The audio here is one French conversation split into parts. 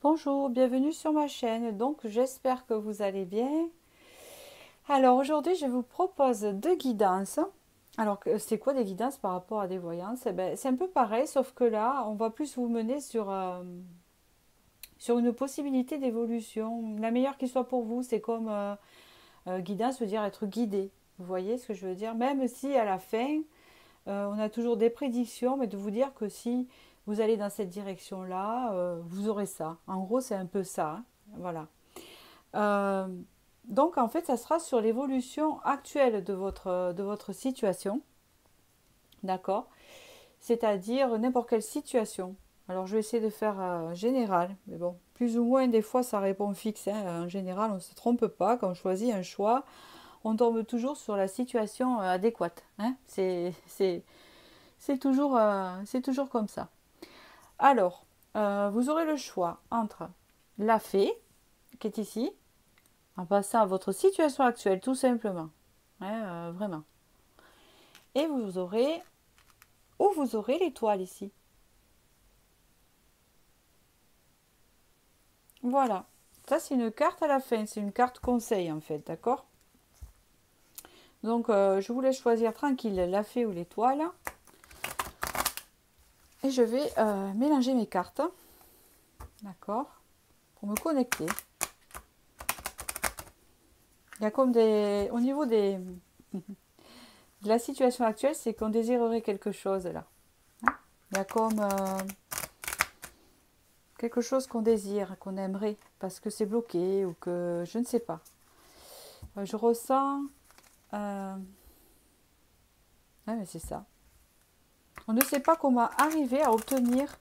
Bonjour, bienvenue sur ma chaîne. Donc, j'espère que vous allez bien. Alors, aujourd'hui, je vous propose deux guidances. Alors, c'est quoi des guidances par rapport à des voyances? Eh ben, c'est un peu pareil, sauf que là, on va plus vous mener sur une possibilité d'évolution. La meilleure qui soit pour vous, c'est comme guidance veut dire être guidé. Vous voyez ce que je veux dire? Même si à la fin, on a toujours des prédictions, mais de vous dire que si vous allez dans cette direction-là, vous aurez ça. En gros, c'est un peu ça, hein. Voilà. Euh, donc, en fait, ça sera sur l'évolution actuelle de votre situation, d'accord? C'est-à-dire n'importe quelle situation. Alors, je vais essayer de faire général, mais bon, plus ou moins, des fois, ça répond fixe, hein. En général, on ne se trompe pas. Quand on choisit un choix, on tombe toujours sur la situation adéquate, hein. C'est toujours comme ça. Alors, vous aurez le choix entre la fée, qui est ici, en passant à votre situation actuelle, tout simplement, hein, vraiment. Et vous aurez l'étoile ici. Voilà. Ça, c'est une carte à la fin, c'est une carte conseil, en fait, d'accord? Donc, je vous laisse choisir tranquille la fée ou l'étoile. Et je vais mélanger mes cartes, d'accord? Pour me connecter. Il y a comme des... Au niveau de la situation actuelle, c'est qu'on désirerait quelque chose, là. Hein. Il y a comme quelque chose qu'on désire, qu'on aimerait, parce que c'est bloqué ou que je ne sais pas. Je ressens... Ouais, mais c'est ça. On ne sait pas comment arriver à obtenir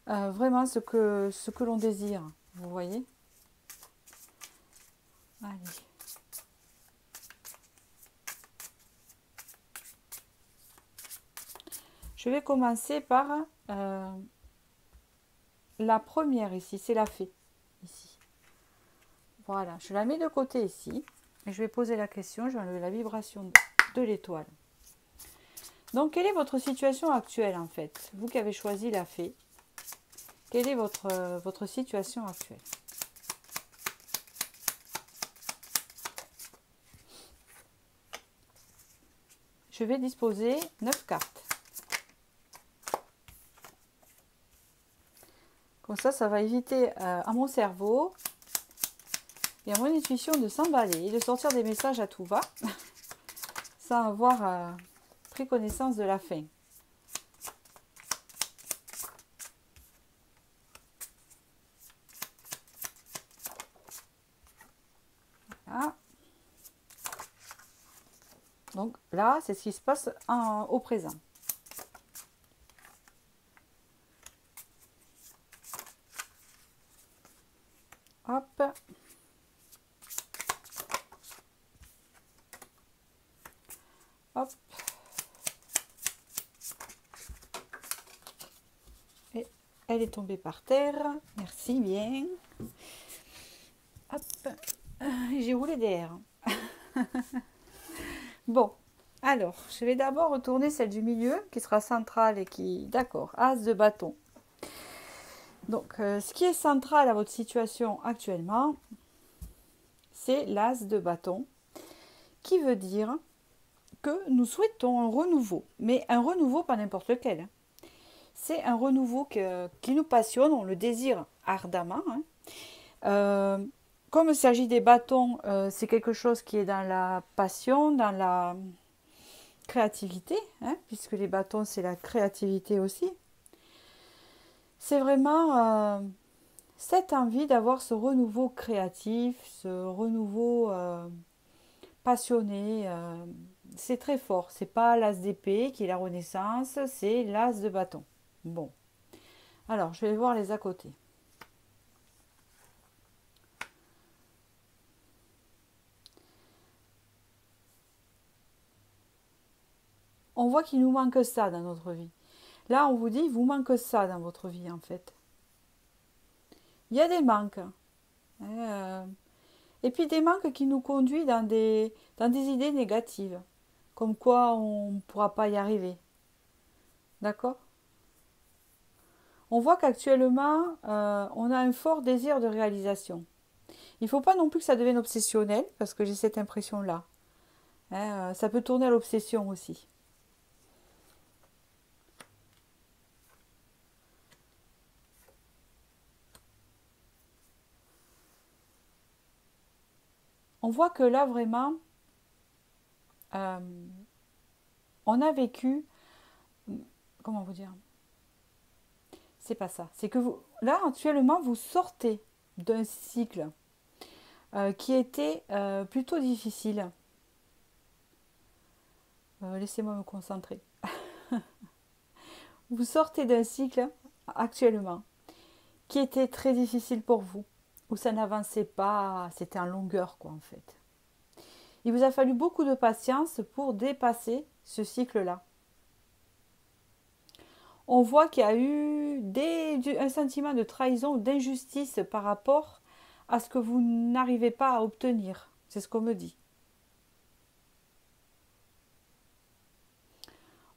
vraiment ce que l'on désire. Vous voyez? Allez. Je vais commencer par la première ici, c'est la fée. Ici. Voilà, je la mets de côté ici. Et je vais poser la question, je vais enlever la vibration de l'étoile. Donc, quelle est votre situation actuelle en fait? Vous qui avez choisi la fée, quelle est votre situation actuelle? Je vais disposer 9 cartes. Comme ça va éviter à mon cerveau et à mon intuition de s'emballer et de sortir des messages à tout va, sans avoir pris connaissance de la fin. Voilà. Donc là, c'est ce qui se passe au présent. Hop. Hop. Et elle est tombée par terre. Merci bien. Hop. J'ai roulé derrière. Bon. Alors, je vais d'abord retourner celle du milieu qui sera centrale et qui... D'accord. As de bâton. Donc, ce qui est central à votre situation actuellement, c'est l'as de bâton, qui veut dire que nous souhaitons un renouveau, mais un renouveau pas n'importe lequel. C'est un renouveau qui nous passionne, on le désire ardemment. Hein. Comme il s'agit des bâtons, c'est quelque chose qui est dans la passion, dans la créativité, hein, puisque les bâtons, c'est la créativité aussi. C'est vraiment cette envie d'avoir ce renouveau créatif, ce renouveau passionné. C'est très fort. C'est pas l'as d'épée qui est la renaissance, c'est l'as de bâton. Bon. Alors, je vais voir les à côté. On voit qu'il nous manque ça dans notre vie. Là, on vous dit, il vous manque ça dans votre vie, en fait. Il y a des manques. Et puis des manques qui nous conduisent dans des idées négatives. Comme quoi on ne pourra pas y arriver. D'accord? On voit qu'actuellement, on a un fort désir de réalisation. Il ne faut pas non plus que ça devienne obsessionnel, parce que j'ai cette impression-là. Hein, ça peut tourner à l'obsession aussi. On voit que là, vraiment, euh, on a vécu... Comment vous dire? C'est pas ça. C'est que vous, là, actuellement, vous sortez d'un cycle qui était plutôt difficile. Laissez-moi me concentrer. Vous sortez d'un cycle actuellement qui était très difficile pour vous, où ça n'avançait pas, c'était en longueur, quoi, en fait. Il vous a fallu beaucoup de patience pour dépasser ce cycle-là. On voit qu'il y a eu un sentiment de trahison ou d'injustice par rapport à ce que vous n'arrivez pas à obtenir. C'est ce qu'on me dit.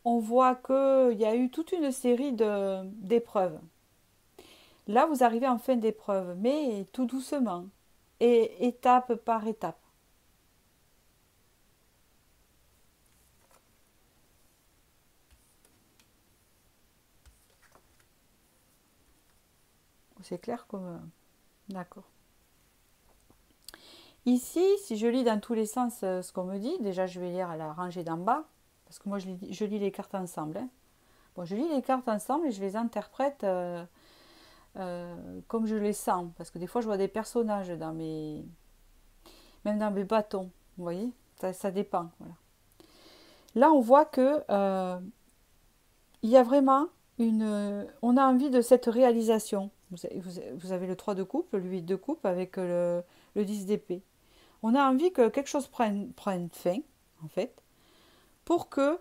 On voit qu'il y a eu toute une série d'épreuves. Là, vous arrivez en fin d'épreuve, mais tout doucement et étape par étape. C'est clair comme... D'accord. Ici, si je lis dans tous les sens ce qu'on me dit, déjà je vais lire à la rangée d'en bas, parce que moi je lis les cartes ensemble. Hein. Bon, je lis les cartes ensemble et je les interprète comme je les sens, parce que des fois je vois des personnages même dans mes bâtons, vous voyez, ça dépend. Voilà. Là, on voit que il y a vraiment on a envie de cette réalisation. Vous avez le 3 de coupe, le 8 de coupe avec le 10 d'épée. On a envie que quelque chose prenne fin, en fait, pour que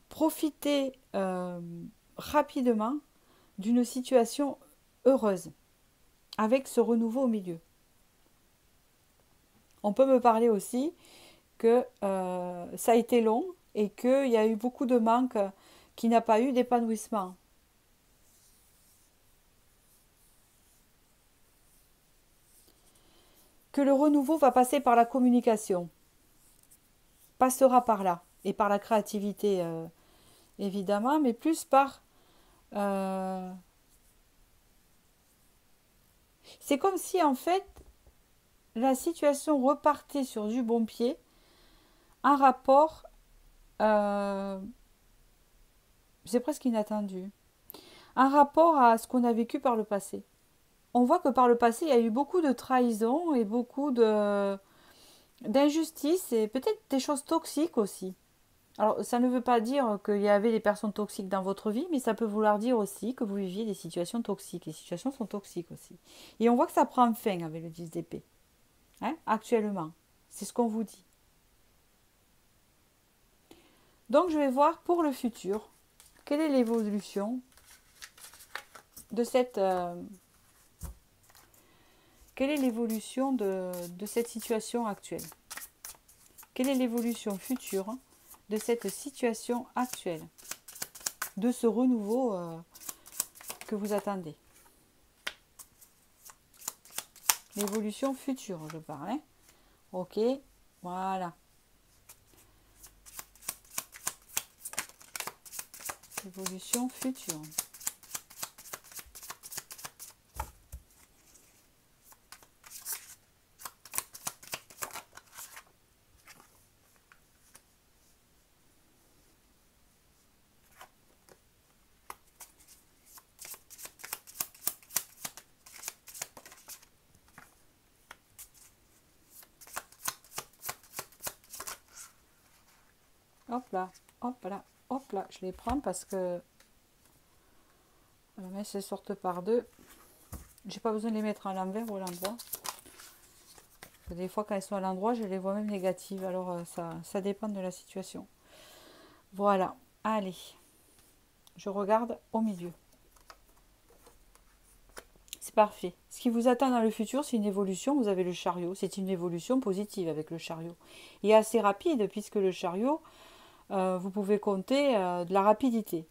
profiter rapidement d'une situation heureuse, avec ce renouveau au milieu. On peut me parler aussi que ça a été long et qu'il y a eu beaucoup de manques, qu'il n'y a pas eu d'épanouissement. Que le renouveau va passer par la communication, passera par là, et par la créativité évidemment, mais plus par... euh, c'est comme si en fait la situation repartait sur du bon pied, un rapport, euh, c'est presque inattendu, un rapport à ce qu'on a vécu par le passé. On voit que par le passé, il y a eu beaucoup de trahison et beaucoup d'injustice et peut-être des choses toxiques aussi. Alors, ça ne veut pas dire qu'il y avait des personnes toxiques dans votre vie, mais ça peut vouloir dire aussi que vous viviez des situations toxiques. Les situations sont toxiques aussi. Et on voit que ça prend fin avec le 10 d'épée. Hein, actuellement. C'est ce qu'on vous dit. Donc, je vais voir pour le futur, quelle est l'évolution de cette... quelle est l'évolution de cette situation actuelle? Quelle est l'évolution future de cette situation actuelle? De ce renouveau que vous attendez? L'évolution future, je parle. Hein. Ok, voilà. L'évolution future. Hop là, hop là, hop là. Je les prends parce que mais elles sortent par deux. J'ai pas besoin de les mettre à l'envers ou à l'endroit. Des fois, quand elles sont à l'endroit, je les vois même négatives. Alors, ça dépend de la situation. Voilà. Allez. Je regarde au milieu. C'est parfait. Ce qui vous attend dans le futur, c'est une évolution. Vous avez le chariot. C'est une évolution positive avec le chariot. Et assez rapide, puisque le chariot, vous pouvez compter de la rapidité.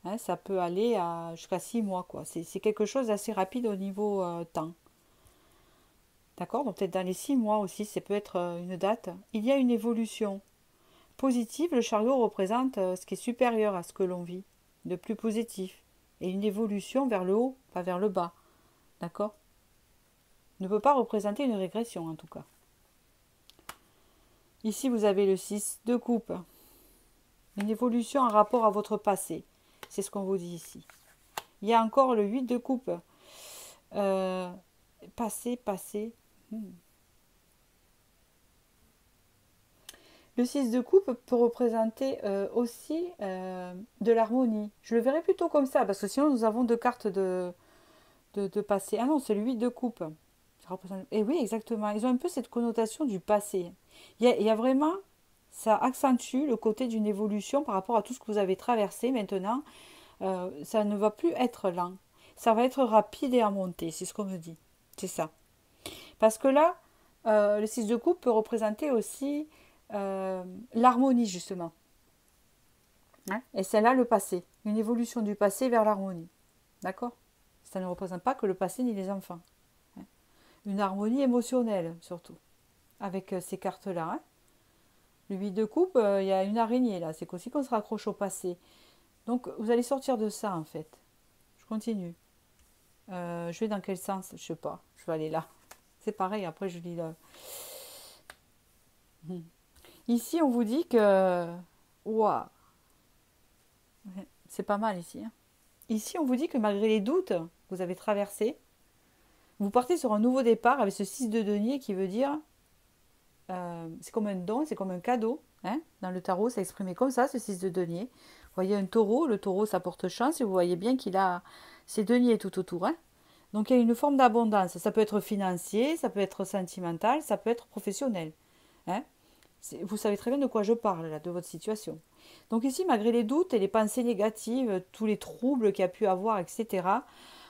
Hein, ça peut aller jusqu'à 6 mois, quoi. C'est quelque chose d'assez rapide au niveau temps. D'accord? Donc peut-être dans les 6 mois aussi, ça peut être une date. Il y a une évolution positive. Le chariot représente ce qui est supérieur à ce que l'on vit, de plus positif. Et une évolution vers le haut, pas vers le bas. D'accord? Ne peut pas représenter une régression en tout cas. Ici, vous avez le 6 de coupe. Une évolution en rapport à votre passé. C'est ce qu'on vous dit ici. Il y a encore le 8 de coupe. Passé. Le 6 de coupe peut représenter aussi de l'harmonie. Je le verrai plutôt comme ça, parce que sinon nous avons deux cartes de passé. Ah non, c'est le 8 de coupe. Et oui, exactement. Ils ont un peu cette connotation du passé. Il y a vraiment, ça accentue le côté d'une évolution par rapport à tout ce que vous avez traversé maintenant. Ça ne va plus être lent. Ça va être rapide et à monter, c'est ce qu'on me dit. C'est ça. Parce que là, le 6 de coupe peut représenter aussi l'harmonie, justement. Hein, et c'est là le passé. Une évolution du passé vers l'harmonie. D'accord? Ça ne représente pas que le passé ni les enfants. Hein. Une harmonie émotionnelle, surtout. Avec ces cartes-là. Hein. Le 8 de coupe, il y a une araignée, là. C'est aussi qu'on se raccroche au passé. Donc, vous allez sortir de ça, en fait. Je continue. Je vais dans quel sens? Je sais pas. Je vais aller là. C'est pareil, après je lis là. Ici, on vous dit que... Waouh, c'est pas mal ici. Hein. Ici, on vous dit que malgré les doutes que vous avez traversés, vous partez sur un nouveau départ avec ce 6 de denier qui veut dire... c'est comme un don, c'est comme un cadeau. Hein. Dans le tarot, c'est exprimé comme ça, ce 6 de denier. Vous voyez un taureau, le taureau, ça porte chance et vous voyez bien qu'il a ses deniers tout autour. Hein. Donc, il y a une forme d'abondance. Ça peut être financier, ça peut être sentimental, ça peut être professionnel. Hein. Vous savez très bien de quoi je parle, là, de votre situation. Donc ici, malgré les doutes et les pensées négatives, tous les troubles qu'il y a pu avoir, etc.,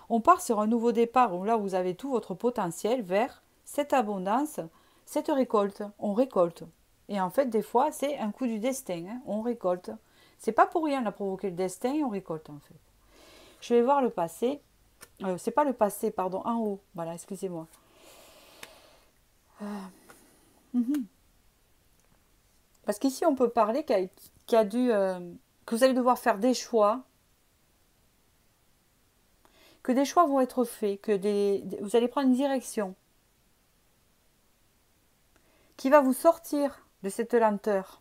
on part sur un nouveau départ où là, vous avez tout votre potentiel vers cette abondance, cette récolte. On récolte. Et en fait, des fois, c'est un coup du destin. Hein, on récolte. C'est pas pour rien, on a provoqué le destin et on récolte, en fait. Je vais voir le passé. C'est pas le passé, pardon, en haut. Voilà, excusez-moi. Parce qu'ici, on peut parler que vous allez devoir faire des choix, que des choix vont être faits, vous allez prendre une direction qui va vous sortir de cette lenteur.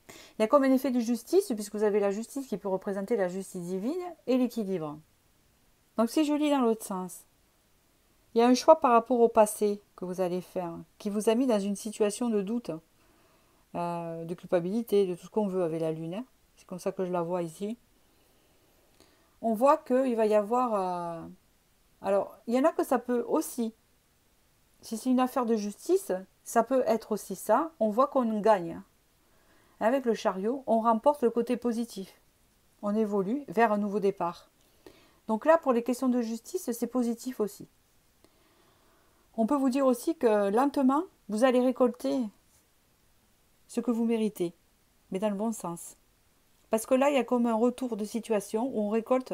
Il y a comme un effet de justice, puisque vous avez la justice qui peut représenter la justice divine et l'équilibre. Donc si je lis dans l'autre sens, il y a un choix par rapport au passé que vous allez faire, qui vous a mis dans une situation de doute, de culpabilité, de tout ce qu'on veut avec la lune. Hein. C'est comme ça que je la vois ici. On voit qu'il va y avoir... alors, il y en a que ça peut aussi, si c'est une affaire de justice, ça peut être aussi ça. On voit qu'on gagne. Avec le chariot, on remporte le côté positif. On évolue vers un nouveau départ. Donc là, pour les questions de justice, c'est positif aussi. On peut vous dire aussi que lentement, vous allez récolter ce que vous méritez, mais dans le bon sens. Parce que là, il y a comme un retour de situation où on récolte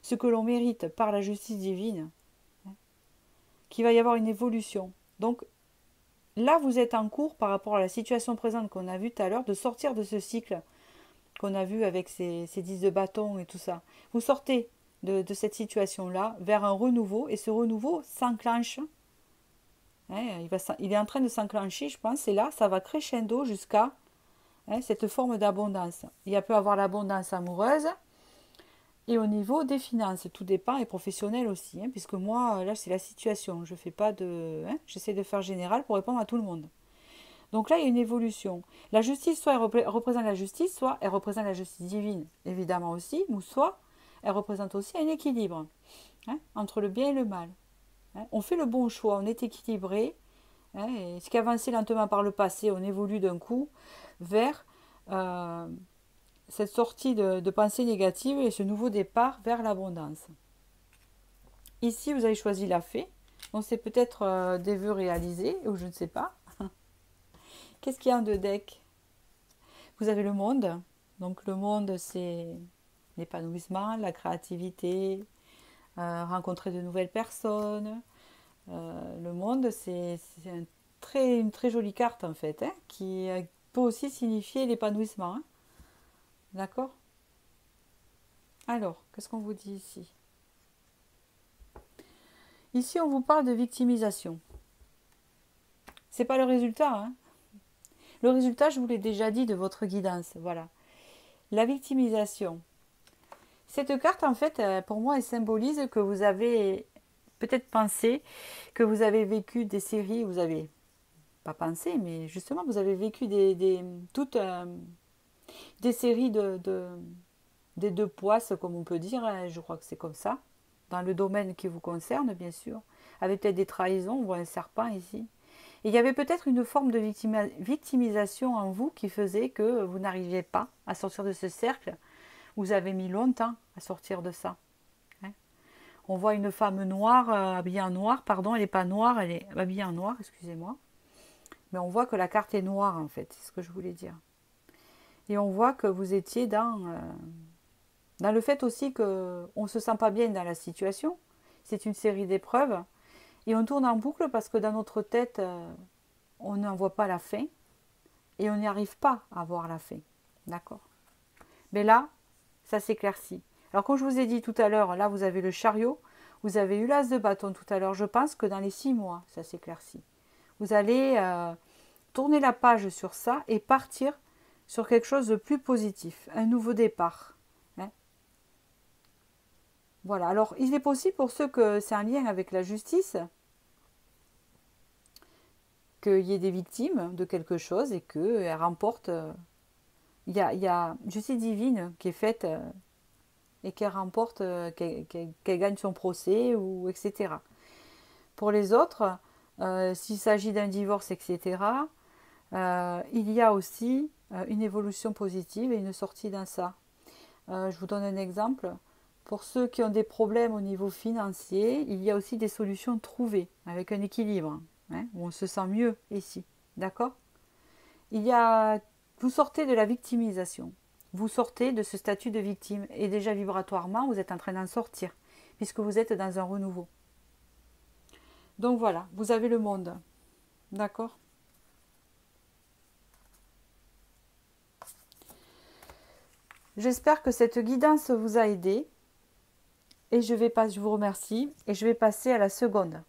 ce que l'on mérite par la justice divine, qu'il va y avoir une évolution. Donc là, vous êtes en cours par rapport à la situation présente qu'on a vue tout à l'heure, de sortir de ce cycle qu'on a vu avec ces 10 de bâton et tout ça. Vous sortez de cette situation-là vers un renouveau, et ce renouveau s'enclenche. Hein, il est en train de s'enclencher, je pense, et là, ça va crescendo jusqu'à cette forme d'abondance. Il peut y avoir l'abondance amoureuse, et au niveau des finances, tout dépend, et professionnel aussi, hein, puisque moi, là, c'est la situation. Je fais pas de... Hein, j'essaie de faire général pour répondre à tout le monde. Donc là, il y a une évolution. La justice, soit elle représente la justice, soit elle représente la justice divine, évidemment aussi, ou soit elle représente aussi un équilibre entre le bien et le mal. On fait le bon choix, on est équilibré. Et ce qui a avancé lentement par le passé, on évolue d'un coup vers cette sortie de pensée négative et ce nouveau départ vers l'abondance. Ici, vous avez choisi la fée. Donc c'est peut-être des vœux réalisés, ou je ne sais pas. Qu'est-ce qu'il y a en deux decks? Vous avez le monde. Donc le monde, c'est l'épanouissement, la créativité, rencontrer de nouvelles personnes. Le monde, c'est une très jolie carte en fait, hein, qui peut aussi signifier l'épanouissement. Hein. D'accord? Alors, qu'est-ce qu'on vous dit ici? Ici, on vous parle de victimisation. C'est pas le résultat. Hein. Le résultat, je vous l'ai déjà dit de votre guidance. Voilà. La victimisation. Cette carte, en fait, pour moi, elle symbolise que vous avez peut-être pensé que vous avez vécu des séries, vous avez pas pensé, mais justement, vous avez vécu toutes des séries des deux poisses, comme on peut dire, hein, je crois que c'est comme ça, dans le domaine qui vous concerne, bien sûr, avec peut-être des trahisons, on voit un serpent ici. Et il y avait peut-être une forme de victimisation en vous qui faisait que vous n'arriviez pas à sortir de ce cercle. Vous avez mis longtemps à sortir de ça. Hein. On voit une femme noire, habillée en noir, pardon, elle n'est pas noire, elle est habillée en noir, excusez-moi. Mais on voit que la carte est noire en fait, c'est ce que je voulais dire. Et on voit que vous étiez dans le fait aussi qu'on ne se sent pas bien dans la situation. C'est une série d'épreuves. Et on tourne en boucle parce que dans notre tête, on n'en voit pas la fin. Et on n'y arrive pas à voir la fin. D'accord? Mais là, ça s'éclaircit. Alors comme je vous ai dit tout à l'heure, là vous avez le chariot, vous avez eu l'as de bâton tout à l'heure. Je pense que dans les 6 mois, ça s'éclaircit. Vous allez tourner la page sur ça et partir sur quelque chose de plus positif, un nouveau départ. Hein. Voilà, alors il est possible pour ceux que c'est un lien avec la justice, qu'il y ait des victimes de quelque chose et qu'elles remportent. Il y a justice divine qui est faite et qu'elle remporte, qu'elle gagne son procès, ou etc. Pour les autres, s'il s'agit d'un divorce, etc., il y a aussi une évolution positive et une sortie d'un ça. Je vous donne un exemple. Pour ceux qui ont des problèmes au niveau financier, il y a aussi des solutions trouvées avec un équilibre, hein, où on se sent mieux ici. D'accord? Vous sortez de la victimisation. Vous sortez de ce statut de victime. Et déjà vibratoirement, vous êtes en train d'en sortir, puisque vous êtes dans un renouveau. Donc voilà, vous avez le monde. D'accord? J'espère que cette guidance vous a aidé. Et je vous remercie. Et je vais passer à la seconde.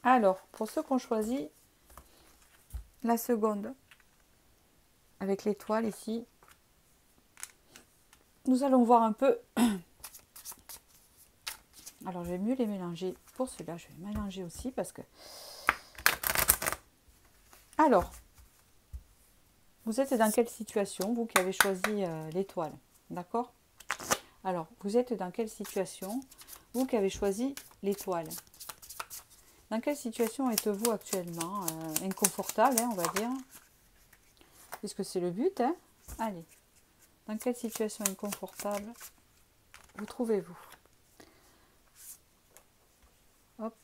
Alors, pour ceux qui ont choisi la seconde, avec l'étoile ici, nous allons voir un peu. Alors, je vais mieux les mélanger. Pour cela, je vais mélanger aussi parce que... Alors, vous êtes dans quelle situation, vous qui avez choisi l'étoile? D'accord? Alors, vous êtes dans quelle situation, vous qui avez choisi l'étoile? Dans quelle situation êtes-vous actuellement? Inconfortable, hein, on va dire. Puisque c'est le but, hein? Allez. Dans quelle situation inconfortable vous trouvez-vous? Hop.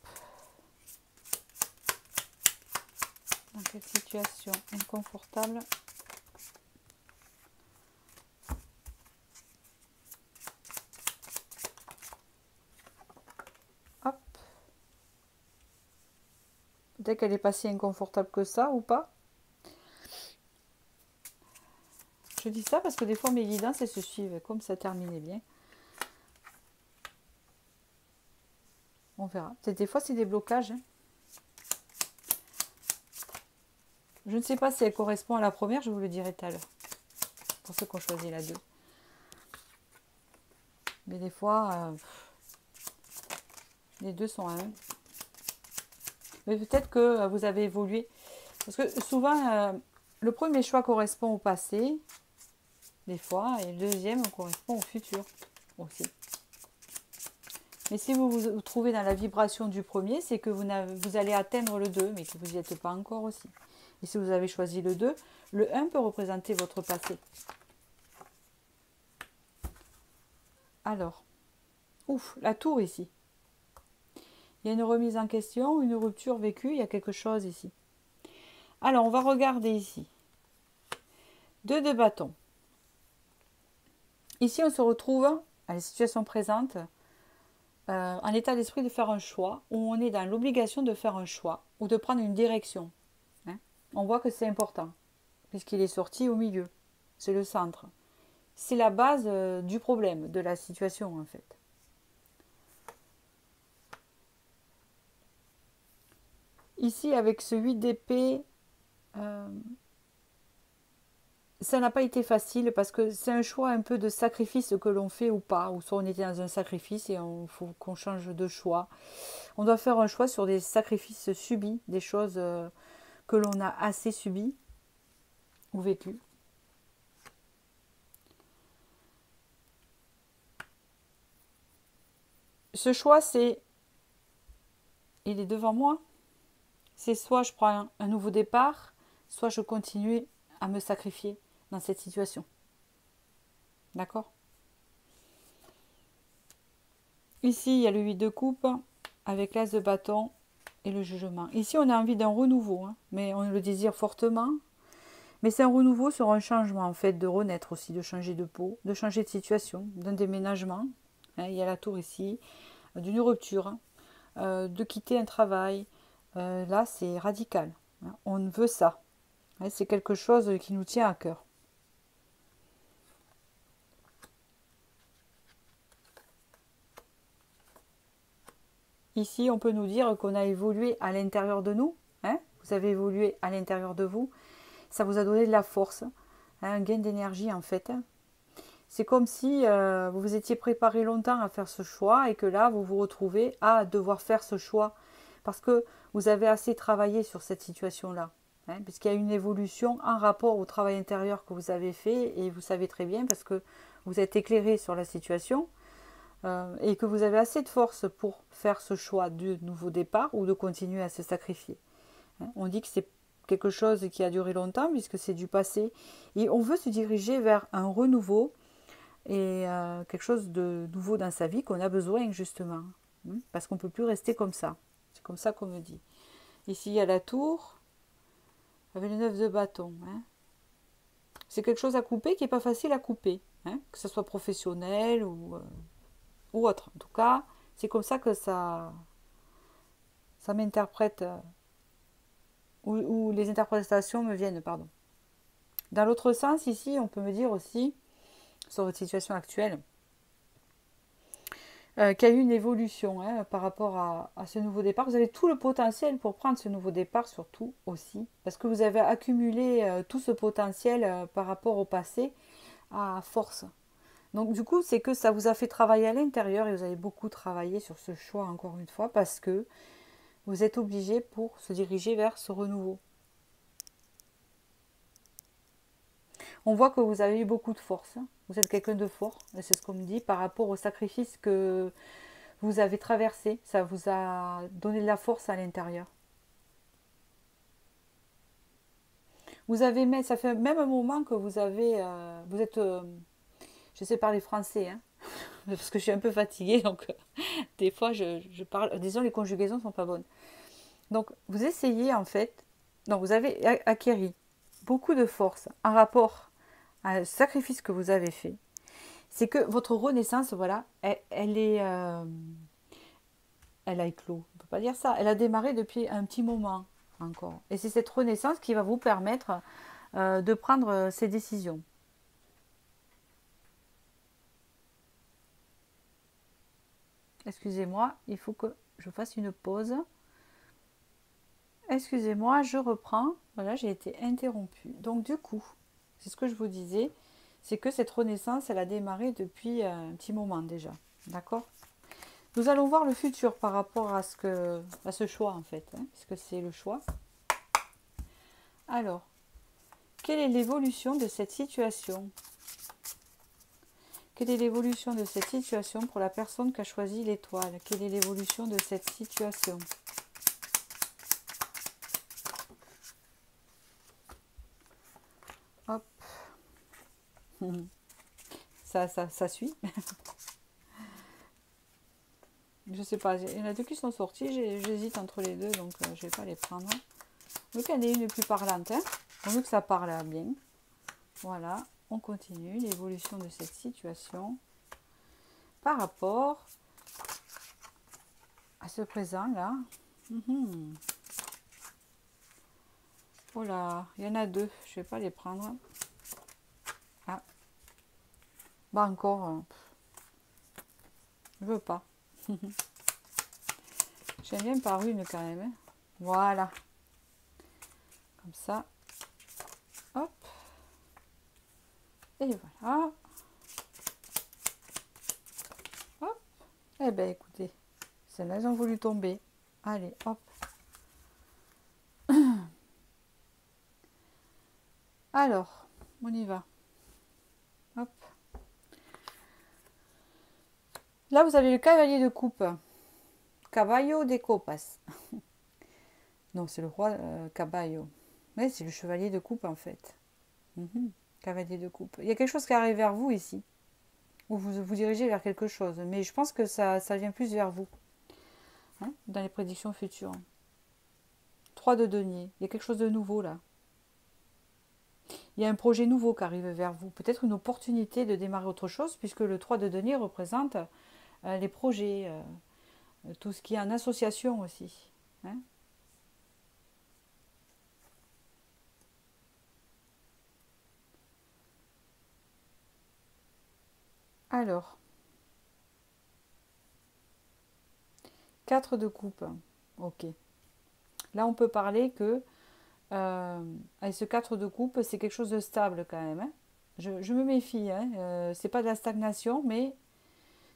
Dans quelle situation inconfortable hop. Peut-être qu'elle est pas si inconfortable que ça ou pas. Je dis ça parce que des fois mes guidances elles se suivent. Comme ça terminait bien. On verra. Peut-être des fois c'est des blocages. Hein. Je ne sais pas si elle correspond à la première, je vous le dirai tout à l'heure. Pour ceux qui ont choisi la 2. Mais des fois, les deux sont à 1. Mais peut-être que vous avez évolué. Parce que souvent, le premier choix correspond au passé, des fois, et le deuxième correspond au futur aussi. Mais si vous vous trouvez dans la vibration du premier, c'est que vous allez atteindre le 2, mais que vous n'y êtes pas encore aussi. Et si vous avez choisi le 2, le 1 peut représenter votre passé. Alors, ouf, la tour ici. Il y a une remise en question, une rupture vécue, il y a quelque chose ici. Alors, on va regarder ici. 2 de bâton. Ici, on se retrouve à la situation présente, en état d'esprit de faire un choix, où on est dans l'obligation de faire un choix, ou de prendre une direction. Hein. On voit que c'est important, puisqu'il est sorti au milieu. C'est le centre. C'est la base du problème, de la situation, en fait. Ici, avec ce 8 d'épée, ça n'a pas été facile parce que c'est un choix un peu de sacrifice que l'on fait ou pas, ou soit on était dans un sacrifice et il faut qu'on change de choix. On doit faire un choix sur des sacrifices subis, des choses que l'on a assez subies ou vécues. Ce choix, il est devant moi. C'est soit je prends un nouveau départ, soit je continue à me sacrifier dans cette situation. D'accord? Ici, il y a le 8 de coupe avec l'as de bâton et le jugement. Ici, on a envie d'un renouveau, hein, mais on le désire fortement. Mais c'est un renouveau sur un changement, en fait, de renaître aussi, de changer de peau, de changer de situation, d'un déménagement. Hein, il y a la tour ici, d'une rupture, de quitter un travail. Là, c'est radical. Hein, on veut ça. Hein, c'est quelque chose qui nous tient à cœur. Ici, on peut nous dire qu'on a évolué à l'intérieur de nous. Hein, vous avez évolué à l'intérieur de vous. Ça vous a donné de la force, hein, un gain d'énergie en fait. C'est comme si vous vous étiez préparé longtemps à faire ce choix et que là, vous vous retrouvez à devoir faire ce choix parce que vous avez assez travaillé sur cette situation-là. Hein, puisqu'il y a une évolution en rapport au travail intérieur que vous avez fait et vous savez très bien parce que vous êtes éclairé sur la situation et que vous avez assez de force pour faire ce choix de nouveau départ ou de continuer à se sacrifier. Hein, on dit que c'est quelque chose qui a duré longtemps puisque c'est du passé et on veut se diriger vers un renouveau et quelque chose de nouveau dans sa vie qu'on a besoin justement, hein, parce qu'on ne peut plus rester comme ça. C'est comme ça qu'on me dit. Ici il y a la tour avec le 9 de bâton. Hein. C'est quelque chose à couper qui n'est pas facile à couper, hein, que ce soit professionnel ou autre. En tout cas, c'est comme ça que ça m'interprète, ou les interprétations me viennent, pardon. Dans l'autre sens, ici, on peut me dire aussi, sur votre situation actuelle, qu'il y a eu une évolution hein, par rapport à ce nouveau départ. Vous avez tout le potentiel pour prendre ce nouveau départ, surtout aussi, parce que vous avez accumulé tout ce potentiel par rapport au passé à force. Donc du coup, c'est que ça vous a fait travailler à l'intérieur et vous avez beaucoup travaillé sur ce choix, encore une fois, parce que vous êtes obligé pour se diriger vers ce renouveau. On voit que vous avez eu beaucoup de force. Vous êtes quelqu'un de fort, c'est ce qu'on me dit, par rapport au sacrifice que vous avez traversé. Ça vous a donné de la force à l'intérieur. Vous avez même, ça fait même un moment que vous avez, vous êtes, je sais parler français, hein, parce que je suis un peu fatiguée, donc des fois je parle, disons les conjugaisons sont pas bonnes. Donc vous essayez en fait, donc vous avez acquéri beaucoup de force en rapport à ce sacrifice que vous avez fait. C'est que votre renaissance, voilà, elle est, elle a éclos. On ne peut pas dire ça. Elle a démarré depuis un petit moment encore. Et c'est cette renaissance qui va vous permettre de prendre ces décisions. Excusez-moi, il faut que je fasse une pause. Excusez-moi, je reprends. Voilà, j'ai été interrompue. Donc du coup, c'est ce que je vous disais, c'est que cette renaissance, elle a démarré depuis un petit moment déjà. D'accord ? Nous allons voir le futur par rapport à ce choix en fait, hein, puisque c'est le choix. Alors, quelle est l'évolution de cette situation ? Quelle est l'évolution de cette situation pour la personne qui a choisi l'étoile ? Quelle est l'évolution de cette situation ? Hop. Ça suit. Je sais pas, il y en a deux qui sont sortis, j'hésite entre les deux, donc je vais pas les prendre. Donc elle est une plus parlante, hein. On veut que ça parle bien. Voilà, on continue l'évolution de cette situation par rapport à ce présent là. Oh là, il y en a deux, je vais pas les prendre. Ah, bah encore, je veux pas. J'aime bien par une quand même, hein. Voilà, comme ça, hop, et voilà, hop. Eh ben écoutez, celles-là elles ont voulu tomber. Allez, hop. Alors, on y va. Hop. Là, vous avez le cavalier de coupe. Caballo de copas. Non, c'est le roi caballo. Mais c'est le chevalier de coupe en fait. Cavalier de coupe. Il y a quelque chose qui arrive vers vous ici. Ou vous vous dirigez vers quelque chose. Mais je pense que ça vient plus vers vous. Hein, dans les prédictions futures. 3 de denier. Il y a quelque chose de nouveau là. Il y a un projet nouveau qui arrive vers vous. Peut-être une opportunité de démarrer autre chose, puisque le 3 de denier représente les projets, tout ce qui est en association aussi. Hein. Alors, 4 de coupe. Ok. Là, on peut parler que avec ce 4 de coupe, c'est quelque chose de stable quand même. Hein. Je me méfie. Hein. C'est pas de la stagnation, mais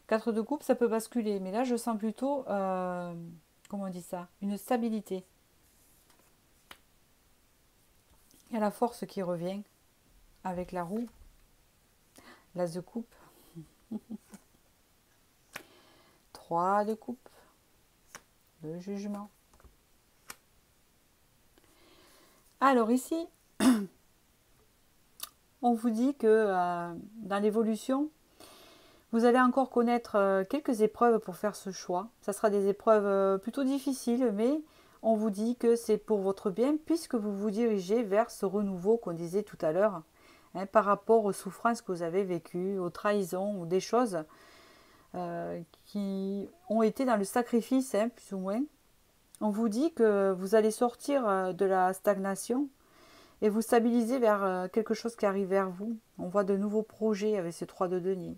4 de coupe, ça peut basculer. Mais là, je sens plutôt, comment on dit ça, une stabilité. Il y a la force qui revient avec la roue. L'as de coupe. 3 de coupe. Le jugement. Alors ici, on vous dit que dans l'évolution, vous allez encore connaître quelques épreuves pour faire ce choix. Ça sera des épreuves plutôt difficiles, mais on vous dit que c'est pour votre bien puisque vous vous dirigez vers ce renouveau qu'on disait tout à l'heure, hein, par rapport aux souffrances que vous avez vécues, aux trahisons ou des choses qui ont été dans le sacrifice, hein, plus ou moins. On vous dit que vous allez sortir de la stagnation et vous stabiliser vers quelque chose qui arrive vers vous. On voit de nouveaux projets avec ces 3 de denier.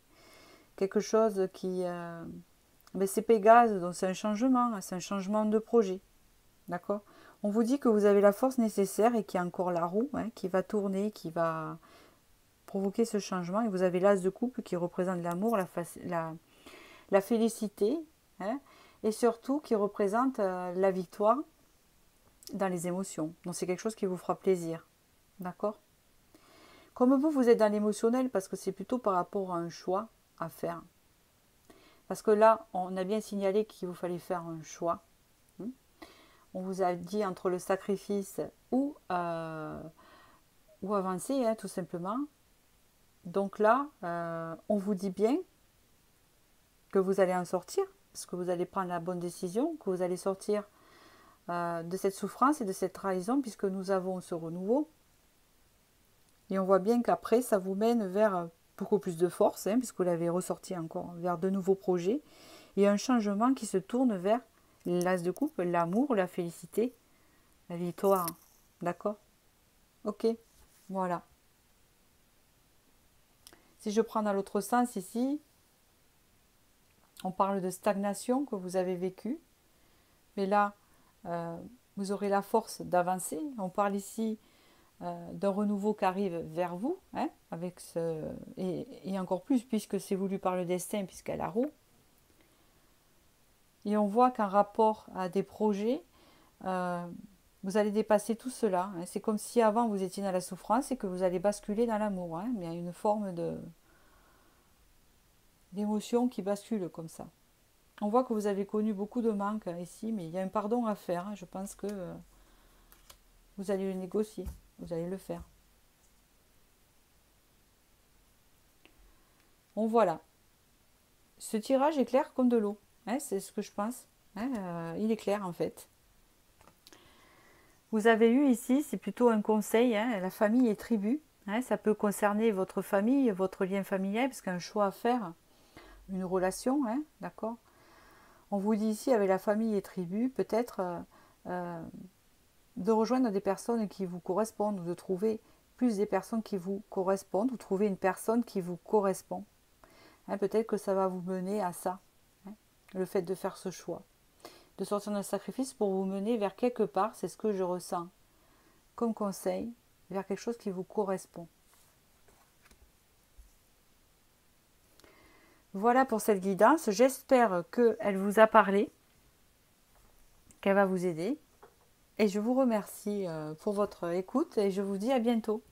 Quelque chose qui... c'est Pégase, donc c'est un changement de projet. D'accord. On vous dit que vous avez la force nécessaire et qu'il y a encore la roue hein, qui va tourner, qui va provoquer ce changement. Et vous avez l'as de coupe qui représente l'amour, la félicité, hein, et surtout qui représente la victoire dans les émotions. Donc c'est quelque chose qui vous fera plaisir. D'accord. Comme vous êtes dans l'émotionnel parce que c'est plutôt par rapport à un choix à faire. Parce que là, on a bien signalé qu'il vous fallait faire un choix. On vous a dit entre le sacrifice ou avancer, hein, tout simplement. Donc là, on vous dit bien que vous allez en sortir, parce que vous allez prendre la bonne décision, que vous allez sortir de cette souffrance et de cette trahison, puisque nous avons ce renouveau. Et on voit bien qu'après, ça vous mène vers beaucoup plus de force, hein, puisque vous l'avez ressorti encore, vers de nouveaux projets, et un changement qui se tourne vers l'as de coupe, l'amour, la félicité, la victoire. D'accord? Ok, voilà. Si je prends dans l'autre sens ici, on parle de stagnation que vous avez vécue, mais là, vous aurez la force d'avancer. On parle ici d'un renouveau qui arrive vers vous, hein, avec et encore plus puisque c'est voulu par le destin, puisqu'elle a la roue. Et on voit qu'en rapport à des projets, vous allez dépasser tout cela. Hein. C'est comme si avant vous étiez dans la souffrance et que vous allez basculer dans l'amour. Hein, mais il y a une forme d'émotion qui bascule comme ça. On voit que vous avez connu beaucoup de manques ici, mais il y a un pardon à faire. Hein. Je pense que vous allez le négocier, vous allez le faire. Bon voilà. Ce tirage est clair comme de l'eau. Hein, c'est ce que je pense. Hein, il est clair en fait. Vous avez eu ici, c'est plutôt un conseil, hein, la famille et tribu. Hein, ça peut concerner votre famille, votre lien familial, parce qu'un choix à faire, une relation, hein, d'accord. On vous dit ici, avec la famille et tribu, peut-être euh, de rejoindre des personnes qui vous correspondent, ou de trouver plus des personnes qui vous correspondent, ou trouver une personne qui vous correspond. Hein, peut-être que ça va vous mener à ça, hein, le fait de faire ce choix. De sortir d'un sacrifice pour vous mener vers quelque part, c'est ce que je ressens comme conseil, vers quelque chose qui vous correspond. Voilà pour cette guidance. J'espère qu'elle vous a parlé, qu'elle va vous aider. Et je vous remercie pour votre écoute et je vous dis à bientôt.